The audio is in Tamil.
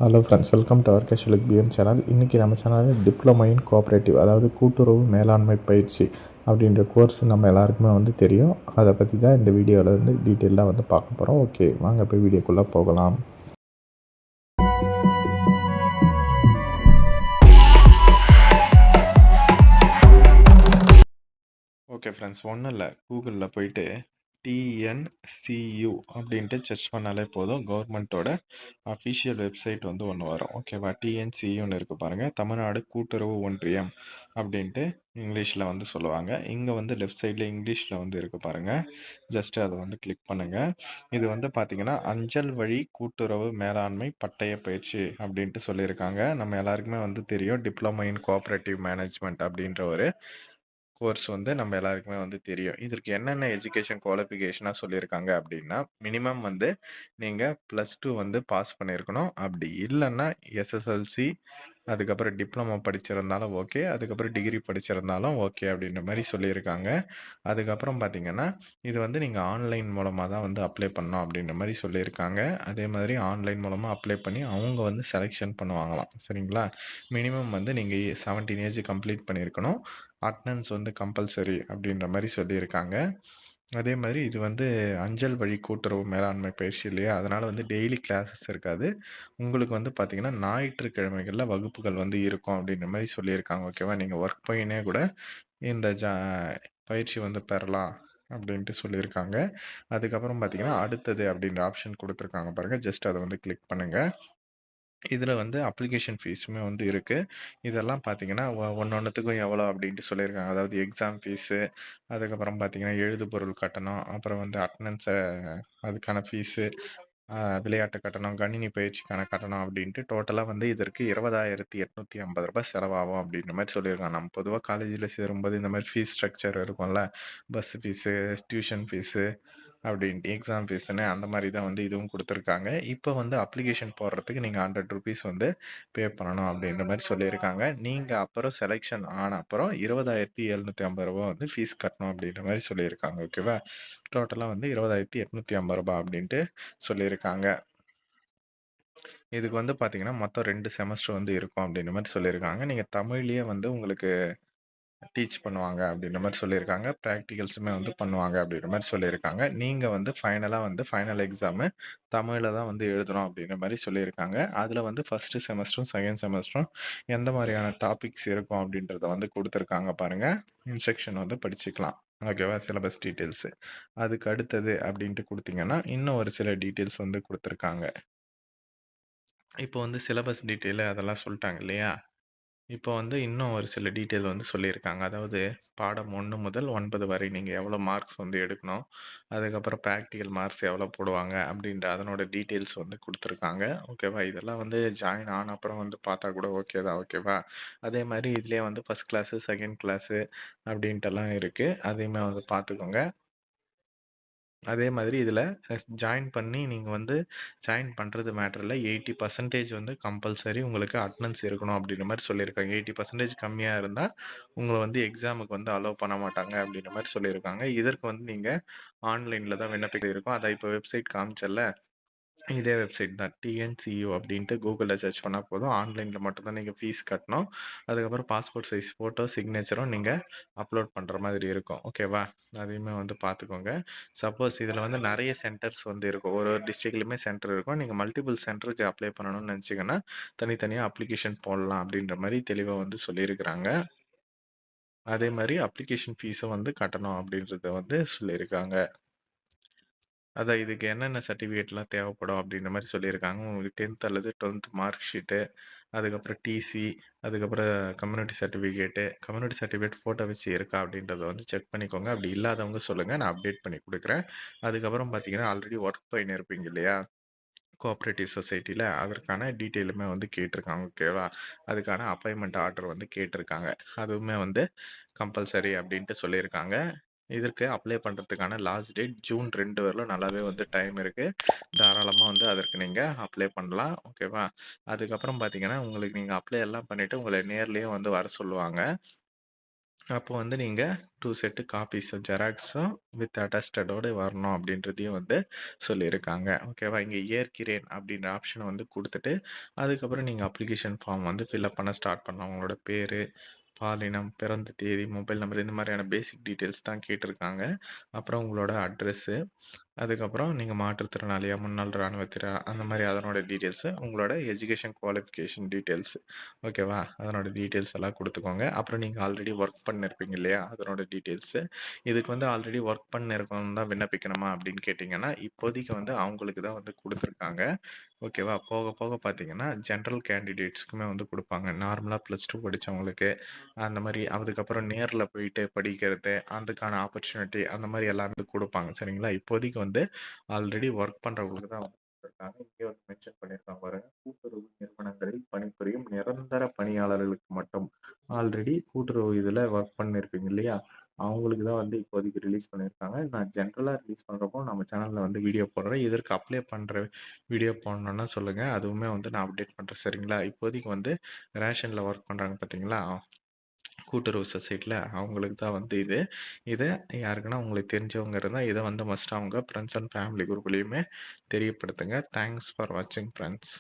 Hello friends, welcome to our கேஷுவலிக் பிஎம் சேனல். இன்றைக்கி நம்ம சேனலில் டிப்ளமோ இன் கோஆப்ரேட்டிவ், அதாவது கூட்டுறவு மேலாண்மை பயிற்சி அப்படின்ற கோர்ஸ் நம்ம எல்லாருக்குமே தெரியும். அதை பற்றி தான் இந்த வீடியோவில் டீட்டெயிலாக பார்க்க போகிறோம். ஓகே, வாங்க போய் வீடியோக்குள்ளே போகலாம். ஓகே ஃப்ரெண்ட்ஸ், ஒன்றும் இல்லை, கூகுளில் போயிட்டு டிஎன்சியு அப்படின்ட்டு சர்ச் பண்ணாலே போதும். கவர்மெண்ட்டோட அஃபிஷியல் வெப்சைட் ஒன்று வரும். ஓகேவா? டிஎன்சியுன்னு இருக்குது பாருங்கள், தமிழ்நாடு கூட்டுறவு ஒன்றியம் அப்படின்ட்டு இங்கிலீஷில் சொல்லுவாங்க. இங்கே லெஃப்ட் சைடில் இங்கிலீஷில் இருக்குது பாருங்கள். ஜஸ்ட்டு அதை கிளிக் பண்ணுங்கள். இது பார்த்தீங்கன்னா அஞ்சல் வழி கூட்டுறவு மேலாண்மை பட்டய பயிற்சி அப்படின்ட்டு சொல்லியிருக்காங்க. நம்ம எல்லாருக்குமே தெரியும், டிப்ளமோ இன் கோஆப்ரேட்டிவ் மேனேஜ்மெண்ட் அப்படின்ற ஒரு கோர்ஸ் நம்ம எல்லாருக்குமே தெரியும். இதற்கு என்னென்ன எஜுகேஷன் குவாலிஃபிகேஷனாக சொல்லியிருக்காங்க அப்படின்னா, மினிமம் நீங்கள் +2 பாஸ் பண்ணியிருக்கணும். அப்படி இல்லைன்னா எஸ்எஸ்எல்சி, அதுக்கப்புறம் டிப்ளமோ படிச்சிருந்தாலும் ஓகே, அதுக்கப்புறம் டிகிரி படிச்சிருந்தாலும் ஓகே அப்படின்ற மாதிரி சொல்லியிருக்காங்க. அதுக்கப்புறம் பார்த்தீங்கன்னா, இது நீங்கள் ஆன்லைன் மூலமாக தான் அப்ளை பண்ணணும் அப்படின்ற மாதிரி சொல்லியிருக்காங்க. அதே மாதிரி ஆன்லைன் மூலமாக அப்ளை பண்ணி அவங்க செலெக்ஷன் பண்ணுவாங்களாம். சரிங்களா? மினிமம் நீங்கள் 17 ஏஜ் கம்ப்ளீட் பண்ணியிருக்கணும். அட்டனன்ஸ் கம்பல்சரி அப்படின்ற மாதிரி சொல்லியிருக்காங்க. அதே மாதிரி இது அஞ்சல் வழி கூட்டுறவு மேலாண்மை பயிற்சி இல்லையா, அதனால் டெய்லி கிளாஸஸ் இருக்காது. உங்களுக்கு பார்த்தீங்கன்னா ஞாயிற்றுக்கிழமைகளில் வகுப்புகள் இருக்கும் அப்படின்ற மாதிரி சொல்லியிருக்காங்க. ஓகேவா? நீங்கள் ஒர்க் போயினே கூட இந்த பயிற்சி பெறலாம் அப்படின்ட்டு சொல்லியிருக்காங்க. அதுக்கப்புறம் பார்த்தீங்கன்னா அடுத்தது அப்படின்ற ஆப்ஷன் கொடுத்துருக்காங்க பாருங்கள். ஜஸ்ட் அதை கிளிக் பண்ணுங்கள். இதில் அப்ளிகேஷன் ஃபீஸுமே இருக்குது. இதெல்லாம் பார்த்தீங்கன்னா ஒன்னொன்றுத்துக்கும் எவ்வளோ அப்படின்ட்டு சொல்லியிருக்காங்க. அதாவது எக்ஸாம் ஃபீஸு, அதுக்கப்புறம் பார்த்தீங்கன்னா எழுதுபொருள் கட்டணம், அப்புறம் அட்டனன்ஸை அதுக்கான ஃபீஸு, விளையாட்டு கட்டணம், கணினி பயிற்சிக்கான கட்டணம் அப்படின்ட்டு டோட்டலாக இதற்கு ரூ. 20,850 செலவாகும் அப்படின்ற மாதிரி சொல்லியிருக்காங்க. நம்ம பொதுவாக காலேஜில் சேரும்போது இந்த மாதிரி ஃபீஸ் ஸ்ட்ரக்சர் இருக்கும்ல, பஸ் ஃபீஸு, டியூஷன் ஃபீஸு அப்படின்ட்டு எக்ஸாம் ஃபீஸுன்னு அந்த மாதிரி தான் இதுவும் கொடுத்துருக்காங்க. இப்போ அப்ளிகேஷன் போடுறதுக்கு நீங்கள் ₹100 பே பண்ணணும் அப்படின்ற மாதிரி சொல்லியிருக்காங்க. நீங்கள் அப்புறம் செலெக்ஷன் ஆன அப்புறம் ரூ. 20,750 ஃபீஸ் கட்டணும் அப்படின்ற மாதிரி சொல்லியிருக்காங்க. ஓகேவா? டோட்டலாக ரூ. 20,850 அப்படின்ட்டு சொல்லியிருக்காங்க. இதுக்கு பார்த்தீங்கன்னா மொத்தம் 2 செமஸ்டர் இருக்கும் அப்படின்ற மாதிரி சொல்லியிருக்காங்க. நீங்கள் தமிழ்லேயே உங்களுக்கு டீச் பண்ணுவாங்க அப்படின்ற மாதிரி சொல்லியிருக்காங்க. ப்ராக்டிகல்ஸுமே பண்ணுவாங்க அப்படின்ற மாதிரி சொல்லியிருக்காங்க. நீங்கள் ஃபைனலாக ஃபைனல் எக்ஸாமு தமிழில் தான் எழுதணும் அப்படின்ற மாதிரி சொல்லியிருக்காங்க. அதில் ஃபஸ்ட்டு செமஸ்டரும் செகண்ட் செமஸ்டரும் எந்த மாதிரியான டாபிக்ஸ் இருக்கும் அப்படின்றத கொடுத்துருக்காங்க பாருங்கள். இன்ஸ்ட்ரக்ஷன் படிச்சுக்கலாம். ஓகேவா? Syllabus details. அதுக்கு அடுத்தது அப்படின்ட்டு கொடுத்தீங்கன்னா இன்னும் ஒரு சில டீட்டெயில்ஸ் கொடுத்துருக்காங்க. இப்போ சிலபஸ் டீட்டெயிலு அதெல்லாம் சொல்லிட்டாங்க இல்லையா? இப்போ இன்னும் ஒரு சில டீட்டெயில் சொல்லியிருக்காங்க. அதாவது பாடம் 1 முதல் 9 வரை நீங்கள் எவ்வளோ மார்க்ஸ் எடுக்கணும். அதுக்கப்புறம் ப்ராக்டிகல் மார்க்ஸ் எவ்வளோ போடுவாங்க அப்படின்ற அதனோட டீட்டெயில்ஸ் குடுத்துருக்காங்க. ஓகேவா? இதெல்லாம் ஜாயின் ஆன அப்புறம் பார்த்தா கூட ஓகே தான். ஓகேவா? அதே மாரி இதுலயே ஃபர்ஸ்ட் கிளாஸு, செகண்ட் கிளாஸு அப்படின்ட்டெல்லாம் இருக்கு. அதையுமே பார்த்துக்கோங்க. அதே மாதிரி இதில ஜாயின் பண்ணி நீங்க ஜாயின் பண்றது மேட்டர் இல்ல. 80% கம்பல்சரி உங்களுக்கு அட்டெண்டன்ஸ் இருக்கணும் அப்படின்ற மாரி சொல்லியிருக்காங்க. 80% கம்மியா இருந்தா, உங்கள எக்ஸாமுக்கு அலோவ் பண்ண மாட்டாங்க அப்படின்ற மாரி சொல்லியிருக்காங்க. இதற்கு நீங்க ஆன்லைன்ல தான் விண்ணப்பிக்க இருக்கும். அதான் இப்ப வெப்சைட் காமிச்சேன்ல, இதே வெப்சைட் தான். டிஎன்சியூ அப்படின்ட்டு கூகுள்ல சர்ச் பண்ணா போதும். ஆன்லைன்ல மட்டும் தான் நீங்க ஃபீஸ் கட்டணும். அதுக்கப்புறம் பாஸ்போர்ட் சைஸ் ஃபோட்டோ, சிக்னேச்சரும் நீங்க அப்லோட் பண்ற மாதிரி இருக்கும். ஓகேவா? அதையுமே பார்த்துக்கோங்க. சப்போஸ் இதில நெறைய சென்டர்ஸ் இருக்கும். ஒரு ஒரு டிஸ்ட்ரிக்ட்லயுமே சென்டர் இருக்கும். நீங்க மல்டிபிள் சென்டருக்கு அப்ளை பண்ணணும்னு நெனச்சீங்கன்னா, தனித்தனியா அப்ளிகேஷன் போடலாம் அப்படின்ற மாரி தெளிவா சொல்லியிருக்கிறாங்க. அதே மாரி அப்ளிகேஷன் ஃபீஸும் கட்டணும் அப்படின்றத சொல்லியிருக்காங்க. அதான் இதுக்கு என்னென்ன சர்டிஃபிகேட்லாம் தேவைப்படும் அப்படின்ற மாரி சொல்லியிருக்காங்க. உங்களுக்கு 10த் அல்லது 12த் மார்க் ஷீட்டு, அதுக்கப்புறம் டிசி, அதுக்கப்புறம் கம்யூனிட்டி சர்டிஃபிகேட் ஃபோட்டோ வச்சு இருக்கா அப்படின்றத செக் பண்ணிக்கோங்க. அப்படி இல்லாதவங்க சொல்லுங்க. நான் அப்டேட் பண்ணி குடுக்குறேன். அதுக்கப்புறம் பார்த்தீங்கன்னா, ஆல்ரெடி ஒர்க் பண்ணியிருப்பீங்க இல்லையா? கோஆப்பரேட்டிவ் சொசைட்டில அதற்கான டீட்டெயிலுமே கேட்டிருக்காங்க. ஓகேவா? அதுக்கான அப்பாயின்ட்மென்ட் ஆர்டர் கேட்டிருக்காங்க. அதுவுமே கம்பல்சரி அப்படின்ட்டு சொல்லியிருக்காங்க. இதற்கு அப்ளை பண்றதுக்கான லாஸ்ட் டேட் ஜூன் 2 வரலும் நல்லாவே டைம் இருக்கு. தாராளமா அதற்கு நீங்க அப்ளை பண்ணலாம். ஓகேவா? அதுக்கப்புறம் பார்த்தீங்கன்னா, உங்களுக்கு நீங்க அப்ளை எல்லாம் பண்ணிட்டு உங்கள நேர்லயே வர சொல்லுவாங்க. அப்போ வந்து நீங்க 2 செட் காப்பீஸ் ஜெராக்ஸும் வித் அட்டஸ்டடோட வரணும் அப்படின்றதையும் வந்து சொல்லியிருக்காங்க. ஓகேவா? இங்க ஏற்கிறேன் அப்படின்ற ஆப்ஷன வந்து குடுத்துட்டு, அதுக்கப்புறம் நீங்க அப்ளிகேஷன் ஃபார்ம் வந்து ஃபில் அப் பண்ண ஸ்டார்ட் பண்ணலாம். உங்களோட பேரு, பாலினம், பிறந்த தேதி, மொபைல் நம்பர் இந்த மாதிரியான பேசிக் டீட்டெயில்ஸ் தான் கேட்டிருக்காங்க. அப்புறம் உங்களோட அட்ரஸு, அதுக்கப்புறம் நீங்க மாற்றுத்திறனாளியா, முன்னாள் ராணுவத்தினரா அந்த மாரி அதனோட டீட்டெயில்ஸு, உங்களோட எஜுகேஷன் குவாலிஃபிகேஷன் டீட்டெயில்ஸு. ஓகேவா? அதனோட டீட்டெயில்ஸ் எல்லாம் குடுத்துக்கோங்க. அப்புறம் நீங்க ஆல்ரெடி ஒர்க் பண்ணியிருப்பீங்க இல்லையா? அதனோட டீட்டெயில்ஸு. இதுக்கு வந்து ஆல்ரெடி ஒர்க் பண்ணியிருக்கவங்க தான் விண்ணப்பிக்கணுமா அப்படின்னு கேட்டீங்கன்னா, இப்போதைக்கு வந்து அவங்களுக்கு தான் வந்து குடுத்துருக்காங்க. ஓகேவா? போக போக பார்த்தீங்கன்னா, ஜென்ரல் கேண்டிடேட்ஸ்க்குமே வந்து குடுப்பாங்க. நார்மலா +2 படிச்சவங்களுக்கு, அந்த மாரி அதுக்கப்புறம் நேர்ல போயிட்டு படிக்கிறது, அதுக்கான ஆப்பர்ச்சுனிட்டி அந்த மாரி எல்லாமே வந்து குடுப்பாங்க. சரிங்களா? இப்போதைக்கு வந்து ஆல்ரெடி ஒர்க் பண்றவங்களுக்கு தான் வந்து குடுத்துருக்காங்க. இங்கே வந்து மென்ஷன் பண்ணியிருக்காங்க பாருங்க. கூட்டுறவு நிறுவனங்களில் பணிபுரியும் நிரந்தர பணியாளர்களுக்கு மட்டும். ஆல்ரெடி கூட்டுறவு இதுல ஒர்க் பண்ணியிருப்பீங்க இல்லையா? அவங்களுக்கு தான் வந்து இப்போதைக்கு ரிலீஸ் பண்ணியிருக்காங்க. நான் ஜென்ரலா ரிலீஸ் பண்றப்போ நம்ம சேனல்ல வந்து வீடியோ போடுறேன். இதற்கு அப்ளை பண்ற வீடியோ போடணும்னா சொல்லுங்க. அதுவுமே வந்து நான் அப்டேட் பண்றேன். சரிங்களா? இப்போதைக்கு வந்து ரேஷன்ல ஒர்க் பண்றாங்க பார்த்தீங்களா? கூட்டுறவு சொசைட்டில அவங்களுக்கு தான் வந்து இது. இத யாருக்குன்னா உங்களுக்கு தெரிஞ்சவங்க இருந்தா, இத வந்து மஸ்ட் அவங்க ஃப்ரெண்ட்ஸ் அண்ட் ஃபேமிலி குரூப்லயுமே தெரியப்படுத்துங்க. தேங்க்ஸ் ஃபார் வாட்சிங் ஃபிரெண்ட்ஸ்.